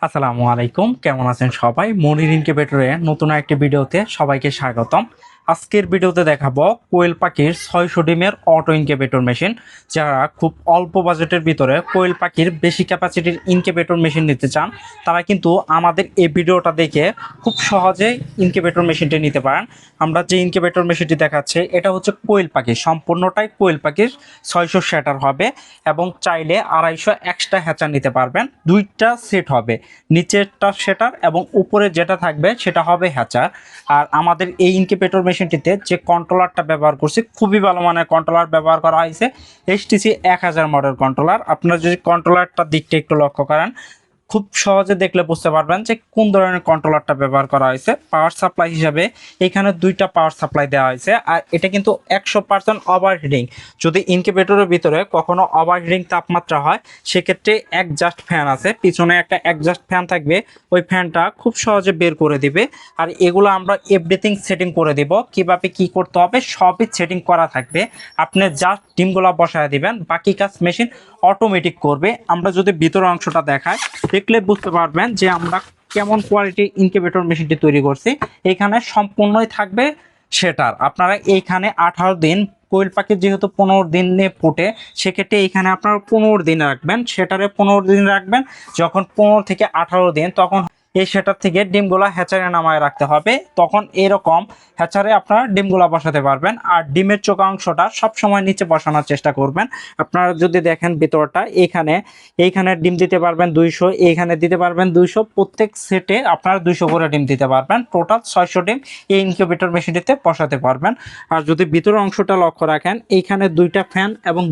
আসসালামু আলাইকুম, কেমন আছেন সবাই? মনির ইনকিউবেটরের নতুন একটি ভিডিওতে সবাইকে স্বাগতম। আজকের ভিডিওতে দেখাবো কোয়েল পাখির 600 ডিমের অটো ইনকিউবেটর মেশিন। যারা খুব অল্প বাজেটের ভিতরে কোয়েল পাখির বেশি ক্যাপাসিটির ইনকিউবেটর মেশিন নিতে চান, তারা কিন্তু আমাদের এই ভিডিওটা দেখে খুব সহজেই ইনকিউবেটর মেশিনটি নিতে পারেন। আমরা যে ইনকিউবেটর মেশিনটি দেখাচ্ছি এটা হচ্ছে কোয়েল পাখি, সম্পূর্ণটাই কোয়েল পাখির 600 শ্যাটার হবে এবং চাইলে 250 এক্সট্রা হ্যাচার নিতে পারবেন। দুইটা সেট হবে, নিচেরটা সেটার এবং উপরে যেটা থাকবে সেটা হবে হ্যাচার। আর আমাদের এই ইনকিউবেটর মেশিনটিতে যে কন্ট্রোলারটা ব্যবহার করছি খুবই ভালো মানের কন্ট্রোলার ব্যবহার করা হয়েছে, HTC 1000 মডেল কন্ট্রোলার। আপনারা যদি কন্ট্রোলারটার দিকটা একটু লক্ষ্য করেন, খুব সহজে দেখলে বুঝতে পারবেন যে কোন ধরনের কন্ট্রোলারটা ব্যবহার করা হয়েছে। পাওয়ার সাপ্লাই হিসাবে এখানে দুইটা পাওয়ার সাপ্লাই দেওয়া হয়েছে, আর এটা কিন্তু 100% ওভারহিটিং। যদি ইনকিউবেটরের ভিতরে কখনো ওভারহিটিং তাপমাত্রা হয়, সেক্ষেত্রে একজাস্ট ফ্যান আছে, পিছনে একটা একজাস্ট ফ্যান থাকবে, ওই ফ্যানটা খুব সহজে বের করে দিবে। আর এগুলো আমরা এভরিথিং সেটিং করে দিব, কিভাবে কি করতে হবে সবই সেটিং করা থাকবে। আপনি জাস্ট ডিমগুলো বসায় দিবেন, বাকি কাজ মেশিন অটোমেটিক করবে। আমরা যদি ভিতরের অংশটা দেখাই, দেখলে বুঝতে পারবেন যে আমরা কেমন কোয়ালিটি ইনকিউবেটর মেশিনটি তৈরি করছি। এখানে সম্পূর্ণই থাকবে সেটার। আপনারা এইখানে 18 দিন, কোয়েল পাখি যেহেতু 15 দিনে ফুটে, সেক্ষেত্রে এখানে আপনারা 15 দিন রাখবেন, সেটারে 15 দিন রাখবেন। যখন 15 থেকে 18 দিন, তখন এই সেটার থেকে ডিমগুলা হ্যাচারে নামায় রাখতে হবে। তখন এরকম হ্যাচারে আপনারা ডিমগুলা বসাতে পারবেন। আর ডিমের চোখা অংশটা সবসময় নিচে বসানোর চেষ্টা করবেন। আপনারা যদি দেখেন ভিতরটা, এইখানে ডিম দিতে পারবেন 200, এইখানে দিতে পারবেন 200, প্রত্যেক সেটে আপনারা 200 করে ডিম দিতে পারবেন। টোটাল 600 ডিম এই ইনকিউবেটর মেশিনটিতে বসাতে পারবেন। আর যদি ভিতরের অংশটা লক্ষ্য রাখেন, এইখানে দুইটা ফ্যান এবং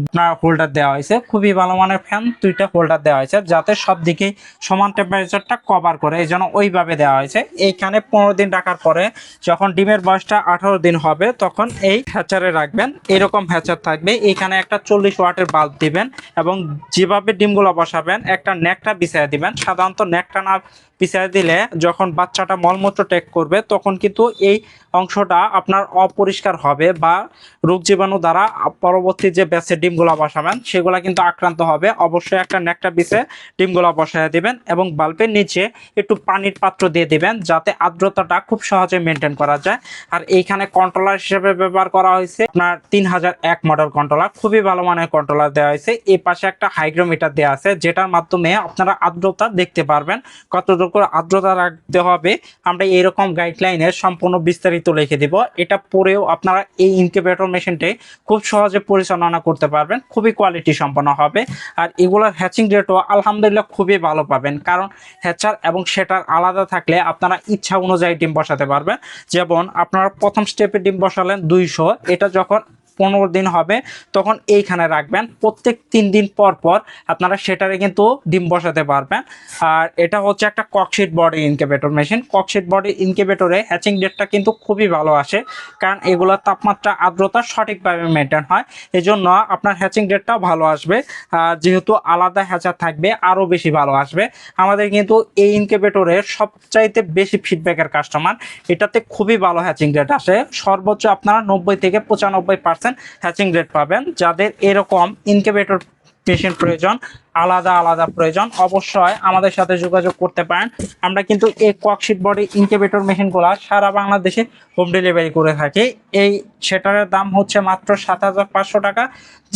হোল্ডার দেওয়া হয়েছে, খুবই ভালো মানের ফ্যান, দুইটা হোল্ডার দেওয়া হয়েছে যাতে সব দিকে সমান টেম্পারেচারটা কভার করে, এই জন্য ওইভাবে দেওয়া হয়েছে। এইখানে 15 দিন রাখার পরে যখন ডিমের বয়সটা 18 দিন হবে, তখন এই হ্যাচারে রাখবেন। এরকম হ্যাচার থাকবে, এখানে একটা 40 ওয়াটের বাল্ব দিবেন এবং যেভাবে ডিমগুলো বসাবেন একটা নেকটা বিছিয়ে দিবেন। সাধারণত নেকটা না বিছিয়ে দিলে যখন বাচ্চাটা মলমূত্র টেক করবে, তখন কিন্তু এই অংশটা আপনার অপরিষ্কার হবে বা রোগ জীবাণু দ্বারা পরবর্তী যে ব্যাচের ডিমগুলো বসাবেন সেগুলো কিন্তু আক্রান্ত হবে। অবশ্যই একটা নেকটা বিছিয়ে ডিমগুলো বসায় দিবেন এবং বাল্বের নিচে একটু পানির পাত্র দিয়ে দিবেন, যাতে আর্দ্রতাটা খুব সহজে মেনটেন করা যায়। আর এইখানে কন্ট্রোলার হিসেবে ব্যবহার করা হয়েছে আপনার 3001 মডেল কন্ট্রোলার, খুবই ভালো মানের কন্ট্রোলার দেওয়া হয়েছে। এই পাশে একটা হাইগ্রোমিটার দেওয়া আছে, যেটার মাধ্যমে আপনারা আর্দ্রতা দেখতে পারবেন, কতটুকু আর্দ্রতা রাখতে হবে। আমরা এরকম গাইডলাইনে সম্পূর্ণ বিস্তারিত লিখে দিব, এটা পড়েও আপনারা এই ইনকিউবেটর মেশিনটি খুব সহজে পরিচালনা করতে পারবেন, খুবই কোয়ালিটি সম্পন্ন হবে। আর এগুলোর হ্যাচিং রেটও আলহামদুলিল্লাহ খুবই ভালো পাবেন, কারণ হ্যাচার এবং সেটার আলাদা থাকলে আপনারা ইচ্ছা অনুযায়ী ডিম বসাতে পারবেন। যেমন আপনারা প্রথম স্টেপে ডিম বসালেন 200, এটা যখন 15 দিন হবে তখন এইখানে রাখবেন। প্রত্যেক 3 দিন পর পর আপনারা সেটারে কিন্তু ডিম বসাতে পারবেন। আর এটা হচ্ছে একটা ককশিট বডি ইনকিউবেটর মেশিন। ককশিট বডি ইনকিউবেটরে হ্যাচিং রেটটা কিন্তু খুবই ভালো আসে, কারণ এগুলোর তাপমাত্রা আর্দ্রতা সঠিকভাবে মেনটেন হয়, এজন্য আপনার হ্যাচিং রেটটাও ভালো আসবে। যেহেতু আলাদা হ্যাচার থাকবে, আরও বেশি ভালো আসবে। আমাদের কিন্তু এই ইনকিউবেটরের সবচাইতে বেশি ফিডব্যাকের কাস্টমার, এটাতে খুবই ভালো হ্যাচিং রেট আসে। সর্বোচ্চ আপনারা 90 থেকে 95% হ্যাচিং রেট পাবেন। যাদের এরকম ইনকিউবেটর মেশিন প্রয়োজন, আলাদা আলাদা প্রয়োজন, অবশ্যই আমাদের সাথে যোগাযোগ করতে পারেন। আমরা কিন্তু এই ককশিট বডি ইনকিউবেটর মেশিনগুলো সারা বাংলাদেশে হোম ডেলিভারি করে থাকি। এই সেটার দাম হচ্ছে মাত্র 7500 টাকা।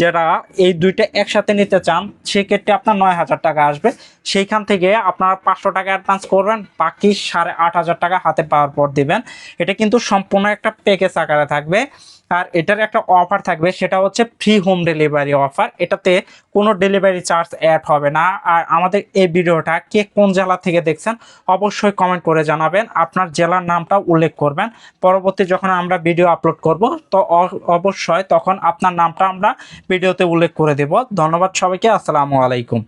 যারা এই দুইটা একসাথে নিতে চান, সেক্ষেত্রে আপনার 9000 টাকা আসবে। সেইখান থেকে আপনারা 500 টাকা অ্যাডভান্স করবেন, বাকি 8500 টাকা হাতে পাওয়ার পর দিবেন। এটা কিন্তু সম্পূর্ণ একটা প্যাকেজ আকারে থাকবে। আর এটার একটা অফার থাকবে, সেটা হচ্ছে ফ্রি হোম ডেলিভারি অফার। এটাতে কোনো ডেলিভারি চার্জ অ্যাড হবে না। আর আমাদের এই ভিডিওটা কে কোন জেলা থেকে দেখছেন অবশ্যই কমেন্ট করে জানাবেন, আপনার জেলার নামটা উল্লেখ করবেন। পরবর্তী যখন আমরা ভিডিও আপলোড করব, তো অবশ্যই তখন আপনার নামটা আমরা ভিডিওতে উল্লেখ করে দেব। ধন্যবাদ সবাইকে, আসসালামু আলাইকুম।